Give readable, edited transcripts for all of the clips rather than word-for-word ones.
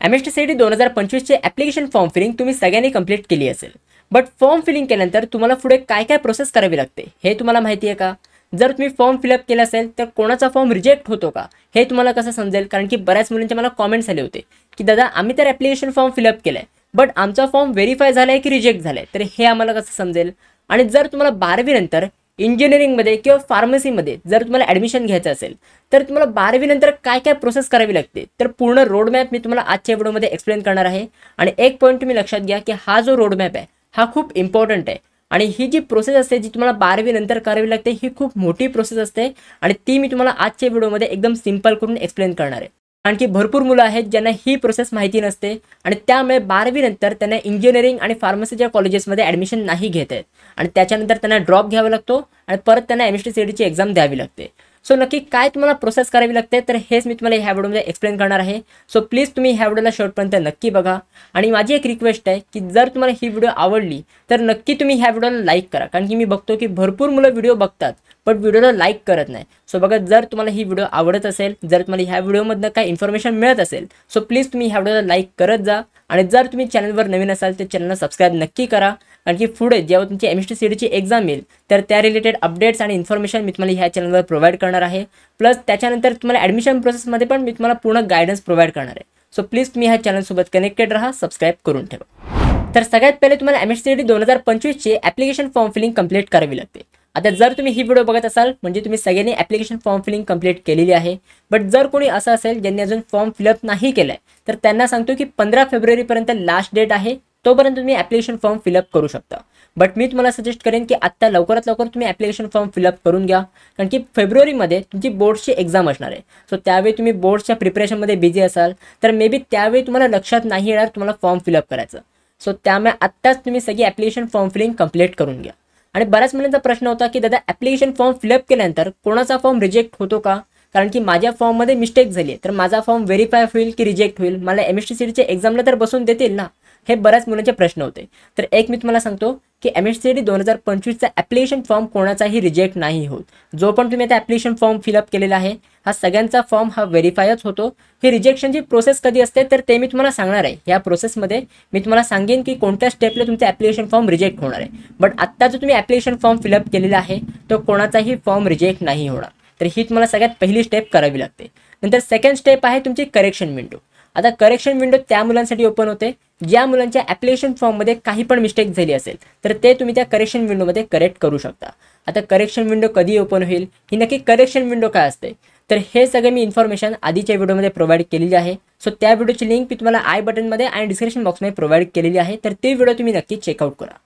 MST-CET 2025चे application form feeling तुम्ही सगळ्यांनी कंप्लीट केली असेल. बट फॉर्म फिलिंग केल्यानंतर तुम्हाला पुढे काय काय प्रोसेस करावी लागते हे तुम्हाला माहिती आहे का? जर तुम्ही फॉर्म फिलअप केला असेल तर कोणाचा फॉर्म रिजेक्ट होतो का हे तुम्हाला कसं समजेल? कारण की बऱ्याच मुलींचे मला कॉमेंट्स आले होते की दादा आम्ही तर ॲप्लिकेशन फॉर्म फिलअप केलाय बट आमचा फॉर्म व्हेरीफाय झालाय की रिजेक्ट झालाय, तर हे आम्हाला कसं समजेल? आणि जर तुम्हाला 12वी नंतर इंजिनिअरिंगमध्ये किंवा फार्मसीमध्ये जर तुम्हाला ॲडमिशन घ्यायचं असेल तर तुम्हाला 12वी नंतर काय काय प्रोसेस करावी लागते, तर पूर्ण रोडमॅप मी तुम्हाला आजच्या व्हिडिओमध्ये एक्सप्लेन करणार आहे. आणि एक पॉईंट तुम्ही लक्षात घ्या की हा जो रोडमॅप आहे हा खूप इम्पॉर्टंट आहे. आणि ही जी प्रोसेस असते जी तुम्हाला 12वी नंतर करावी लागते ही खूप मोठी प्रोसेस असते आणि ती मी तुम्हाला आजच्या व्हिडिओमध्ये एकदम सिंपल करून एक्सप्लेन करणार आहे. आणखी भरपूर मुलं आहेत ज्यांना ही प्रोसेस माहिती नसते आणि त्यामुळे 12वी नंतर त्यांना इंजिनिअरिंग आणि फार्मसीच्या कॉलेजेसमध्ये ॲडमिशन नाही घेत आहेत आणि त्याच्यानंतर त्यांना ड्रॉप घ्यावा लागतो आणि परत त्यांना MST-CETची एक्झाम द्यावी लागते. सो नक्की काय तुम्हाला प्रोसेस करावी लागते तर हेच मी तुम्हाला ह्या व्हिडिओमध्ये एक्सप्लेन करणार आहे. सो प्लीज तुम्ही ह्या व्हिडिओला शेवटपर्यंत नक्की बघा. आणि माझी एक रिक्वेस्ट आहे की जर तुम्हाला ही व्हिडिओ आवडली तर नक्की तुम्ही ह्या व्हिडिओला लाईक करा, कारण की मी बघतो की भरपूर मुलं व्हिडिओ बघतात पण व्हिडिओला लाईक करत नाही. सो बघा, जर तुम्हाला ही व्हिडिओ आवडत असेल, जर तुम्हाला ह्या व्हिडिओमधनं काही इन्फॉर्मेशन मिळत असेल सो प्लीज तुम्ही ह्या व्हिडिओला लाईक करत जा. आणि जर तुम्ही चॅनलवर नवीन असाल तर चॅनलला सबस्क्राईब नक्की करा, कारण की पुढे जेव्हा तुमची MST-CETची एक्झाम येईल तर त्या रिलेटेड अपडेट्स आणि इन्फॉर्मेशन मी तुम्हाला ह्या चॅनलवर प्रोव्हाइड करणार आहे. प्लस त्याच्यानंतर तुम्हाला ॲडमिशन प्रोसेसमध्ये पण मी तुम्हाला पूर्ण गायडन्स प्रोव्हाइड करणार आहे. सो प्लीज तुम्ही ह्या चॅनलसोबत कनेक्टेड राहा, सबस्क्राईब करून ठेवा. तर सगळ्यात पहिले तुम्हाला MST-CET 2025चे ॲप्लिकेशन फॉर्म फिलिंग कंप्लीट करावी लागते. आता जर तुम्ही ही व्हिडिओ बघत असाल म्हणजे तुम्ही सगळ्यांनी ॲप्लिकेशन फॉर्म फिलिंग कंप्लीट केलेली आहे. बट जर कोणी असं असेल ज्यांनी अजून फॉर्म फिलअप नाही केलाय तर त्यांना सांगतो की 15 फेब्रुवारीपर्यंत लास्ट डेट आहे, तोपर्यंत तुम्ही ॲप्लिकेशन फॉर्म फिलअप करू शकता. बट मी तुम्हाला सजेस्ट करेन की आत्ता लवकरात लवकर तुम्ही ॲप्लिकेशन फॉर्म फिलअप करून घ्या, कारण की फेब्रुवारीमध्ये तुमची बोर्डची एक्झाम असणार आहे. सो त्यावेळी तुम्ही बोर्डच्या प्रिपरेशनमध्ये बिझी असाल तर मे बी त्यावेळी तुम्हाला लक्षात नाही येणार तुम्हाला फॉर्म फिलअप करायचं. सो त्यामुळे आत्ताच तुम्ही सगळी ॲप्लिकेशन फॉर्म फिलिंग कंप्लीट करून घ्या. आणि बऱ्याच मुलांचा प्रश्न होता की दादा ॲप्लिकेशन फॉर्म फिलअप केल्यानंतर कोणाचा फॉर्म रिजेक्ट होतो का? कारण की माझ्या फॉर्ममध्ये मिस्टेक झाली आहे तर माझा फॉर्म व्हेरीफाय होईल की रिजेक्ट होईल, मला MST-CETच्या एक्झामला तर बसून देतील ना, हे बऱ्याच मुलांचे प्रश्न होते. तर एक मी तुम्हाला सांगतो की MST-CET 2025चा ॲप्लिकेशन फॉर्म कोणाचाही रिजेक्ट नाही होत. जो पण तुम्ही आता ॲप्लिकेशन फॉर्म फिलअप केलेला आहे हा सगळ्यांचा फॉर्म हा व्हेरीफायच होतो. ही रिजेक्शनची प्रोसेस कधी असते तर ते मी तुम्हाला सांगणार आहे. या प्रोसेसमध्ये मी तुम्हाला सांगेन की कोणत्या स्टेपला तुमचा ॲप्लिकेशन फॉर्म रिजेक्ट होणार आहे. बट आत्ता जो तुम्ही ॲप्लिकेशन फॉर्म फिलअप केलेला आहे तो कोणाचाही फॉर्म रिजेक्ट नाही होणार. तर ही तुम्हाला सगळ्यात पहिली स्टेप करावी लागते. नंतर सेकंड स्टेप आहे तुमची करेक्शन विंडो. आता करेक्शन विंडो त्या मुलांसाठी ओपन होते ज्या मुलांच्या ॲप्लिकेशन फॉर्ममध्ये काही पण मिस्टेक झाली असेल तर ते तुम्ही त्या करेक्शन विंडोमध्ये करेक्ट करू शकता. आता करेक्शन विंडो कधी ओपन होईल, ही नक्की करेक्शन विंडो काय असते तर हे सगळे मी इन्फॉर्मेशन आधीच्या व्हिडिओमध्ये प्रोव्हाइड केलेली आहे. सो त्या व्हिडिओची लिंक मी तुम्हाला आय बटनमध्ये आणि डिस्क्रिप्शन बॉक्समध्ये प्रोव्हाइड केलेली आहे, तर ते व्हिडिओ तुम्ही नक्की चेकआउट करा.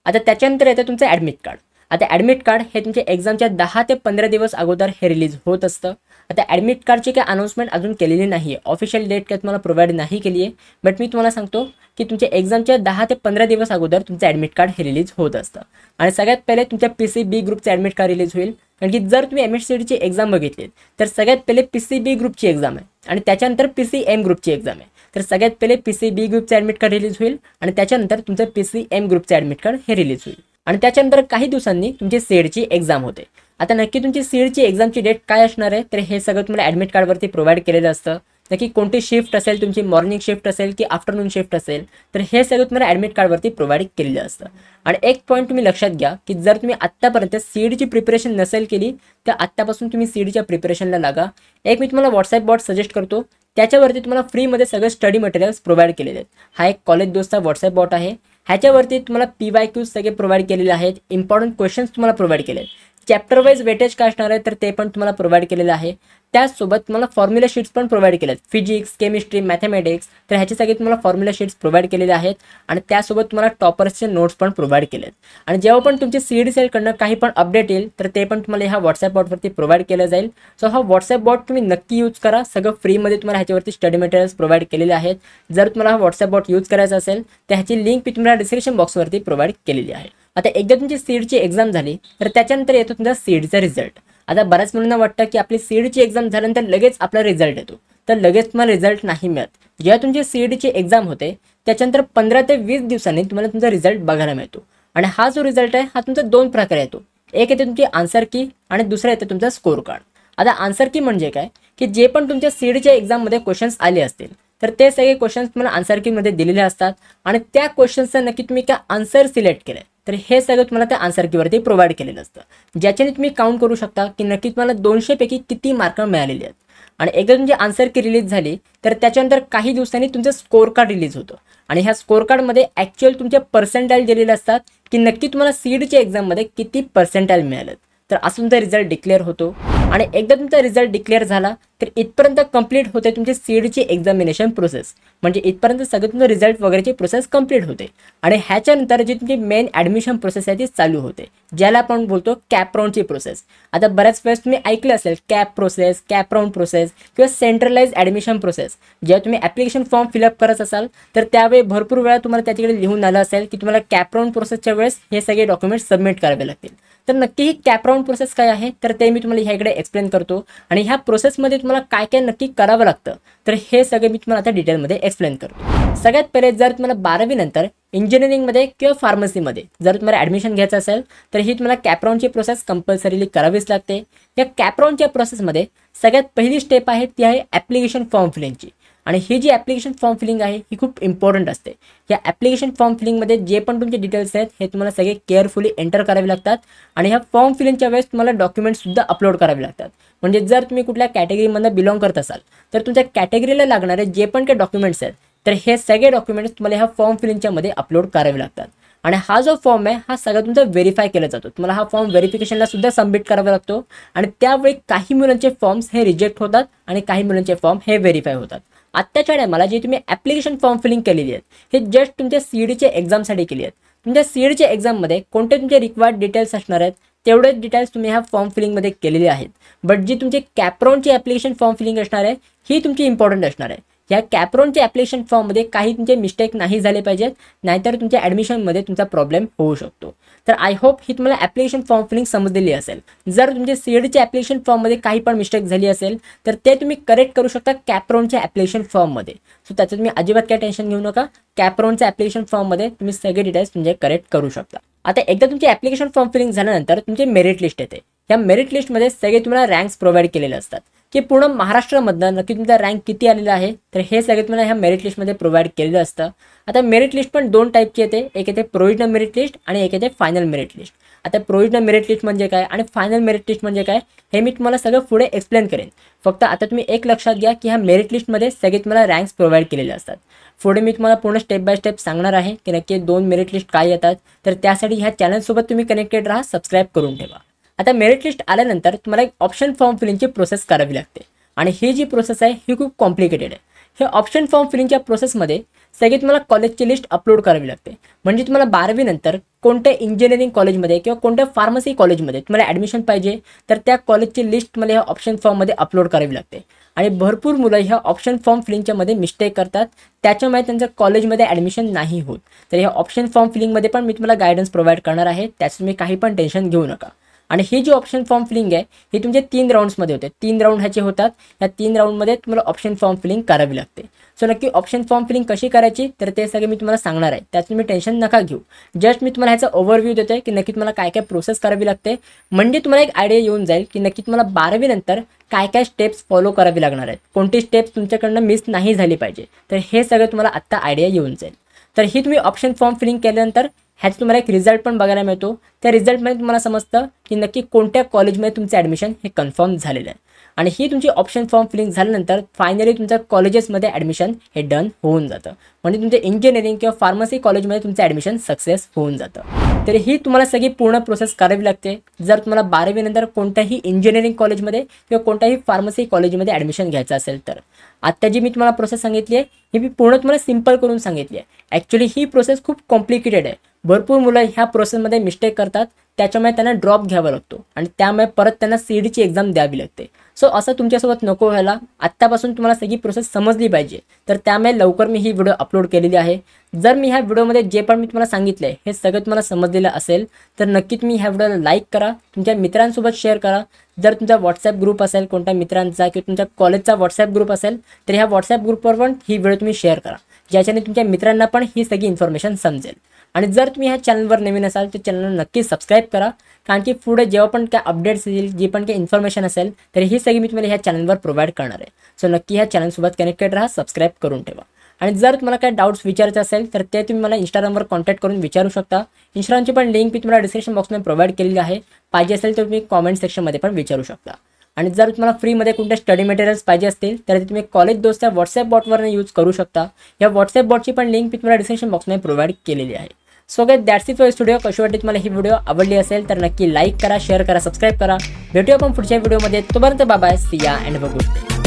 आता त्याच्यानंतर येतं तुमचं ॲडमिट कार्ड. आता ॲडमिट कार्ड हे तुमच्या एक्झामच्या 10 ते 15 दिवस अगोदर हे रिलीज होत असतं. आता ॲडमिट कार्डची काही अनाउन्समेंट अजून केलेली नाही आहे, ऑफिशियल डेट काय तुम्हाला प्रोव्हाइड नाही केली आहे. बट मी तुम्हाला सांगतो की तुमच्या एक्झामच्या 10 ते 15 दिवस अगोदर तुमचं ॲडमिट कार्ड हे रिलीज होत असतं. आणि सगळ्यात पहिले तुमच्या PCB ग्रुपचं ॲडमिट कार्ड रिलीज होईल, कारण की जर तुम्ही MST-CETची एक्झाम बघितली तर सगळ्यात पहिले PCB ग्रुपची एक्झाम आहे आणि त्याच्यानंतर PCM ग्रुपची एक्झाम आहे. तर सगळ्यात पहिले PCB ग्रुपचं ॲडमिट कार्ड रिलीज होईल आणि त्याच्यानंतर तुमचं PCM ग्रुपचं ॲडमिट कार्ड हे रिलीज होईल. आणि त्याच्यानंतर काही दिवसांनी तुमची CETची एक्झाम होते. आता नक्की तुमची CETची एक्झामची डेट काय असणार आहे तर हे सगळं तुम्हाला ॲडमिट कार्डवरती प्रोव्हाइड केलेलं असतं. नक्की कोणती शिफ्ट असेल, तुमची मॉर्निंग शिफ्ट असेल की आफ्टरनून शिफ्ट असेल तर हे सगळं तुम्हाला ॲडमिट कार्डवरती प्रोव्हाइड केलेलं असतं. आणि एक पॉईंट तुम्ही लक्षात घ्या की जर तुम्ही आत्तापर्यंत CETची प्रिपरेशन नसेल केली तर आत्तापासून तुम्ही CETच्या प्रिपरेशनला लागा. एक मी तुम्हाला व्हॉट्सॲप बॉट सजेस्ट करतो, त्याच्यावरती तुम्हाला फ्रीमध्ये सगळे स्टडी मटेरियल्स प्रोव्हाइड केलेले आहेत. हा एक कॉलेज दोस्तचा व्हॉट्सॲप बॉट आहे. ह्याच्यावरती तुम्हाला PYQs सगळे प्रोव्हाइड केलेले आहेत, इम्पॉर्टंट क्वेश्चन्स तुम्हाला प्रोव्हाइड केले आहेत. चॅप्टर वाईज वेटेज काय असणार आहे तर ते पण तुम्हाला प्रोव्हाइड केलेलं आहे. त्याचसोबत तुम्हाला फॉर्म्युला शीट्स पण प्रोव्हाइड केले आहेत, फिजिक्स, केमिस्ट्री, मॅथमॅटिक्स, तर ह्याचे सगळे तुम्हाला फॉर्म्युला शीट्स प्रोव्हाइड केलेले आहेत. आणि त्यासोबत तुम्हाला टॉपर्सचे नोट्स पण प्रोव्हाइड केले आहेत. आणि जेव्हा पण तुमचे CET सेलकडनं काही पण अपडेट येईल तर ते पण तुम्हाला ह्या व्हॉट्सॲप बॉटवरती प्रोव्हाइड केलं जाईल. सो हा व्हॉट्सॲप बॉट तुम्ही नक्की यूज करा. सगळं फ्रीमध्ये तुम्हाला ह्याच्यावरती स्टडी मटेरियल्स प्रोव्हाइड केलेले आहेत. जर तुम्हाला हा व्हॉट्सॲप बॉट यूज करायचा असेल तर ह्याची लिंक मी तुम्हाला डिस्क्रिप्शन बॉक्सवरती प्रोव्हाइड केलेली आहे. आता एकदा तुमची CETची एक्झाम झाली तर त्याच्यानंतर येतो तुमचा CETचा रिझल्ट. आता बऱ्याच मुलांना वाटतं की आपली CETची एक्झाम झाल्यानंतर लगेच आपला रिझल्ट येतो, तर लगेच तुम्हाला रिझल्ट नाही मिळत. जेव्हा तुमची CETची एक्झाम होते त्याच्यानंतर 15 ते 20 दिवसांनी तुम्हाला तुमचा रिझल्ट बघायला मिळतो. आणि हा जो रिझल्ट आहे हा तुमचा 2 प्रकारे येतो. एक येते तुमची आन्सर की आणि दुसरा येते तुमचा स्कोर कार्ड. आता आन्सर की म्हणजे काय की जे पण तुमच्या CETच्या एक्झाममध्ये क्वेश्चन्स आले असतील तर ते सगळे क्वेश्चन्स तुम्हाला आन्सर कीमध्ये दिलेले असतात आणि त्या क्वेश्चन्सचं नक्की तुम्ही काय आन्सर सिलेक्ट केलं तर हे सगळं तुम्हाला त्या आन्सर कीवरती प्रोव्हाइड केलेलं असतं, ज्याच्याने तुम्ही काउंट करू शकता की नक्की तुम्हाला 200 पैकी किती मार्क मिळालेले आहेत. आणि एकदा तुमची आन्सर की रिलीज झाली तर त्याच्यानंतर काही दिवसांनी तुमचं स्कोर कार्ड रिलीज होतं आणि ह्या स्कोर कार्डमध्ये ॲक्च्युअल तुमचे पर्सेंटाईल दिलेले असतात की नक्की तुम्हाला सीडच्या एक्झाममध्ये किती पर्सेंटाईल मिळालं. तर असं तुमचा रिझल्ट डिक्लेअर होतो आणि एकदा तुमचा रिझल्ट डिक्लेअर झाला तर इथपर्यंत कंप्लीट होते तुमची सीडची एक्झामिनेशन प्रोसेस, म्हणजे इथपर्यंत सगळं तुमचं रिझल्ट वगैरेची प्रोसेस कंप्लीट होते आणि ह्याच्यानंतर जी तुमची मेन ॲडमिशन प्रोसेस आहे ती चालू होते, ज्याला आपण बोलतो कॅप राऊंडची प्रोसेस. आता बऱ्याच वेळेस तुम्ही ऐकलं असेल cap process, cap round process किंवा सेंट्रलाइज ॲडमिशन प्रोसेस. जेव्हा तुम्ही ॲप्लिकेशन फॉर्म फिलअप करत असाल तर त्यावेळी भरपूर वेळा तुम्हाला त्याच्याकडे लिहून आलं असेल की तुम्हाला कॅप राऊंड प्रोसेसच्या वेळेस हे सगळे डॉक्युमेंट्स सबमिट करावे लागतील. तर नक्की ही कॅप राऊंड प्रोसेस काय आहे तर ते मी तुम्हाला ह्याकडे एक्सप्लेन करतो आणि ह्या प्रोसेसमध्ये तुम्हाला काय काय नक्की करावं लागतं तर हे सगळं मी तुम्हाला आता डिटेलमध्ये एक्सप्लेन करतो. सगळ्यात पहिले जर तुम्हाला 12वी नंतर इंजिनिअरिंगमध्ये किंवा फार्मसीमध्ये जर तुम्हाला ॲडमिशन घ्यायचं असेल तर ही तुम्हाला कॅप राऊंडची प्रोसेस कंपल्सरीली करावीच लागते. या कॅप राऊंडच्या प्रोसेसमध्ये सगळ्यात पहिली स्टेप आहे ती आहे ॲप्लिकेशन फॉर्म फिलिंगची आणि ही जी ॲप्लिकेशन फॉर्म फिलिंग आहे ही खूप इम्पॉर्टंट असते. या ॲप्लिकेशन फॉर्म फिलिंगमध्ये जे पण तुमचे डिटेल्स आहेत हे तुम्हाला सगळे केअरफुली एंटर करावे लागतात आणि ह्या फॉर्म फिलिंगच्या वेळेस तुम्हाला डॉक्युमेंट्ससुद्धा अपलोड करावे लागतात. म्हणजे जर तुम्ही कुठल्या कॅटेगरीमधून बिलॉंग करत असाल तर तुमच्या कॅटेगरीला लागणारे जे पण काही डॉक्युमेंट्स आहेत तर हे सगळे डॉक्युमेंट्स तुम्हाला ह्या फॉर्म फिलिंगच्या मध्ये अपलोड करावे लागतात. आणि हा जो फॉर्म आहे हा सगळा तुमचा व्हेरीफाय केला जातो. तुम्हाला हा फॉर्म व्हेरिफिकेशनला सुद्धा सबमिट करावा लागतो आणि त्यावेळी काही मुलांचे फॉर्म्स हे रिजेक्ट होतात आणि काही मुलांचे फॉर्म हे व्हेरीफाय होतात. आत्ताच्या टायमाला जे तुम्ही ॲप्लिकेशन फॉर्म फिलिंग केलेली आहेत हे जस्ट तुमच्या सीडीच्या एक्झामसाठी केली आहेत. तुमच्या सीडच्या एक्झाममध्ये कोणते तुमचे रिक्वायर्ड डिटेल्स असणार आहेत तेवढेच डिटेल्स तुम्ही ह्या फॉर्म फिलिंगमध्ये केलेले आहेत. बट जी तुमची कॅप राऊंडची ॲप्लिकेशन फॉर्म फिलिंग असणार आहे ही तुमची इम्पॉर्टंट असणार आहे. ह्या कॅप राऊंडच्या ॲप्लिकेशन फॉर्ममध्ये काही तुमचे मिस्टेक नाही झाले पाहिजेत, नाहीतर तुमच्या ॲडमिशनमध्ये तुमचा प्रॉब्लेम होऊ शकतो. तर आय होप ही तुम्हाला ॲप्लिकेशन फॉर्म फिलिंग समजलेली असेल. जर तुमच्या सीडच्या ॲप्लिकेशन फॉर्ममध्ये काही पण मिस्टेक झाली असेल तर ते तुम्ही करेक्ट करू शकता कॅप राऊंडच्या ॲप्लिकेशन फॉर्ममध्ये. सो त्याचं तुम्ही अजिबात काय टेन्शन घेऊ नका. कॅप राऊंडच्या ॲप्लिकेशन फॉर्ममध्ये तुम्ही सगळे डिटेल्स तुमचे करेक्ट करू शकता. आता एकदा तुमची ॲप्लिकेशन फॉर्म फिलिंग झाल्यानंतर तुमची मेरिट लिस्ट येते. या मेरिट लिस्टमध्ये सगळे तुम्हाला रँक्स प्रोव्हाइड केलेले असतात की पूर्ण महाराष्ट्रामधनं नक्की तुमचा रँक किती आलेला आहे तर हे सगळे तुम्हाला ह्या मेरिट लिस्टमध्ये प्रोव्हाइड केलेलं असतं. आता मेरिट लिस्ट पण दोन टाईपची येते, एक येते प्रोविजनल मेरिट लिस्ट आणि एक येते फायनल मेरिट लिस्ट. आता प्रोविजनल मेरिट लिस्ट म्हणजे काय आणि फायनल मेरिट लिस्ट म्हणजे काय हे मी तुम्हाला सगळं पुढे एक्सप्लेन करेन. फक्त आता तुम्ही एक लक्षात घ्या की ह्या मेरिट लिस्टमध्ये सगळे तुम्हाला रँक्स प्रोव्हाइड केलेले असतात. पुढे मी तुम्हाला पूर्ण स्टेप बाय स्टेप सांगणार आहे की नक्की दोन मेरिट लिस्ट काय येतात. तर त्यासाठी ह्या चॅनलसोबत तुम्ही कनेक्टेड राहा, सबस्क्राईब करून ठेवा. आता मेरिट लिस्ट आल्यानंतर तुम्हाला एक ऑप्शन फॉर्म फिलिंगची प्रोसेस करावी लागते आणि ही जी प्रोसेस आहे ही खूप कॉम्प्लिकेटेड आहे. हे ऑप्शन फॉर्म फिलिंगच्या प्रोसेसमध्ये सगळी तुम्हाला कॉलेजची लिस्ट अपलोड करावी लागते. म्हणजे तुम्हाला 12वी नंतर कोणत्या इंजिनिअरिंग कॉलेजमध्ये किंवा कोणत्या फार्मसी कॉलेजमध्ये तुम्हाला ॲडमिशन पाहिजे तर त्या कॉलेजची लिस्ट तुम्हाला ह्या ऑप्शन फॉर्ममध्ये अपलोड करावी लागते. आणि भरपूर मुलं ह्या ऑप्शन फॉर्म फिलिंगच्यामध्ये मिस्टेक करतात, त्याच्यामुळे त्यांचं कॉलेजमध्ये ॲडमिशन नाही होत. तर ह्या ऑप्शन फॉर्म फिलिंगमध्ये पण मी तुम्हाला गायडन्स प्रोव्हाइड करणार आहे, त्याचं तुम्ही काही पण टेन्शन घेऊ नका. आणि ही जी ऑप्शन फॉर्म फिलिंग आहे ही तुमचे 3 राऊंड्समध्ये होते. 3 राऊंड ह्याचे होतात. या 3 राऊंडमध्ये तुम्हाला ऑप्शन फॉर्म फिलिंग करावी लागते. सो नक्की ऑप्शन फॉर्म फिलिंग कशी करायची तर ते सगळे मी तुम्हाला सांगणार आहे, त्याचं तुम्ही टेन्शन नका घेऊ. जस्ट मी तुम्हाला ह्याचा ओव्हरव्ह्यू देतोय की नक्की तुम्हाला काय काय प्रोसेस करावी लागते, म्हणजे तुम्हाला एक आयडिया येऊन जाईल की नक्की तुम्हाला 12वी नंतर काय काय स्टेप्स फॉलो करावी लागणार आहेत, कोणती स्टेप्स तुमच्याकडनं मिस नाही झाली पाहिजे. तर हे सगळं तुम्हाला आत्ता आयडिया येऊन जाईल. तर ही तुम्ही ऑप्शन फॉर्म फिलिंग केल्यानंतर ह्याचं तुम्हाला एक रिझल्ट पण बघायला मिळतो. त्या रिझल्टमध्ये तुम्हाला समजतं की नक्की कोणत्या कॉलेजमध्ये तुमचं ॲडमिशन हे कन्फर्म झालेलं आहे. आणि ही तुमची ऑप्शन फॉर्म फिलिंग झाल्यानंतर फायनली तुमच्या कॉलेजेसमध्ये ॲडमिशन हे डन होऊन जातं. म्हणजे तुमचे इंजिनिअरिंग किंवा फार्मसी कॉलेजमध्ये तुमचं ॲडमिशन सक्सेस होऊन जातं. तर ही तुम्हाला सगळी पूर्ण प्रोसेस करावी लागते. जर तुम्हाला 12वी नंतर कोणत्याही इंजिनिअरिंग कॉलेजमध्ये किंवा कोणत्याही फार्मसी कॉलेजमध्ये ॲडमिशन घ्यायचं असेल तर आत्ता जी मी तुम्हाला प्रोसेस सांगितली आहे ही मी पूर्ण तुम्हाला सिम्पल करून सांगितली आहे. ॲक्च्युली ही प्रोसेस खूप कॉम्प्लिकेटेड आहे. भरपूर मुलं ह्या प्रोसेसमध्ये मिस्टेक करतात, त्याच्यामुळे त्यांना ड्रॉप घ्यावा लागतो आणि त्यामुळे परत त्यांना सीडीची एक्झाम द्यावी लागते. सो असं तुमच्यासोबत नको व्हायला. आत्तापासून तुम्हाला सगळी प्रोसेस समजली पाहिजे, तर त्यामुळे लवकर मी ही व्हिडिओ अपलोड केलेली आहे. जर मी ह्या व्हिडिओमध्ये जे पण मी तुम्हाला सांगितलं आहे हे सगळं तुम्हाला समजलेलं असेल तर नक्की तुम्ही ह्या व्हिडिओला लाईक करा, तुमच्या मित्रांसोबत शेअर करा. जर तुमचा व्हॉट्सॲप ग्रुप असेल कोणत्या मित्रांचा किंवा तुमच्या कॉलेजचा व्हॉट्सॲप ग्रुप असेल तर ह्या व्हॉट्सॲप ग्रुपवर पण ही व्हिडिओ तुम्ही शेअर करा, ज्याच्याने तुमच्या मित्रांना पण ही सगळी इन्फॉर्मेशन समजेल. आणि जर तुम्ही ह्या चॅनलवर नवीन असाल तर चॅनलला नक्की सबस्क्राईब करा, कारण की पुढे जेव्हा पण काय अपडेट्स येईल, जी पण काही इन्फॉर्मेशन असेल तर ही सगळी मी तुम्हाला ह्या चॅनलवर प्रोव्हाइड करणार आहे. सो नक्की ह्या चॅनलसोबत कनेक्टेड राहा, सबस्क्राईब करून ठेवा. आणि जर तुम्हाला काय डाऊट्स विचारायचे असेल तर ते तुम्ही मला इंस्टाग्रामवर कॉन्टॅक्ट करून विचारू शकता. इंस्टाग्रामची पण लिंक मी तुम्हाला डिस्क्रिप्शन बॉक्समध्ये प्रोव्हाइड केलेली आहे. पाहिजे असेल तर तुम्ही कॉमेंट सेक्शनमध्ये पण विचारू शकता. आणि जर तुम्हाला फ्रीमध्ये कोणते स्टडी मटेरियल्स पाहिजे असतील तर ते तुम्ही कॉलेज दोस्तच्या व्हॉट्सॲप बॉटवरून यूज करू शकता. या व्हॉट्सॲप बॉटची पण लिंक मी तुम्हाला डिस्क्रिप्शन बॉक्समध्ये प्रोव्हाइड केलेली आहे. So guys that's it for studio. कशी वाटली तुम्हाला ही व्हिडिओ? आवडली असेल तर नक्की लाईक करा, शेअर करा, सबस्क्राईब करा. भेटूया आपण पुढच्या व्हिडिओमध्ये. तोपर्यंत बाय बाय, सी या and have a good day.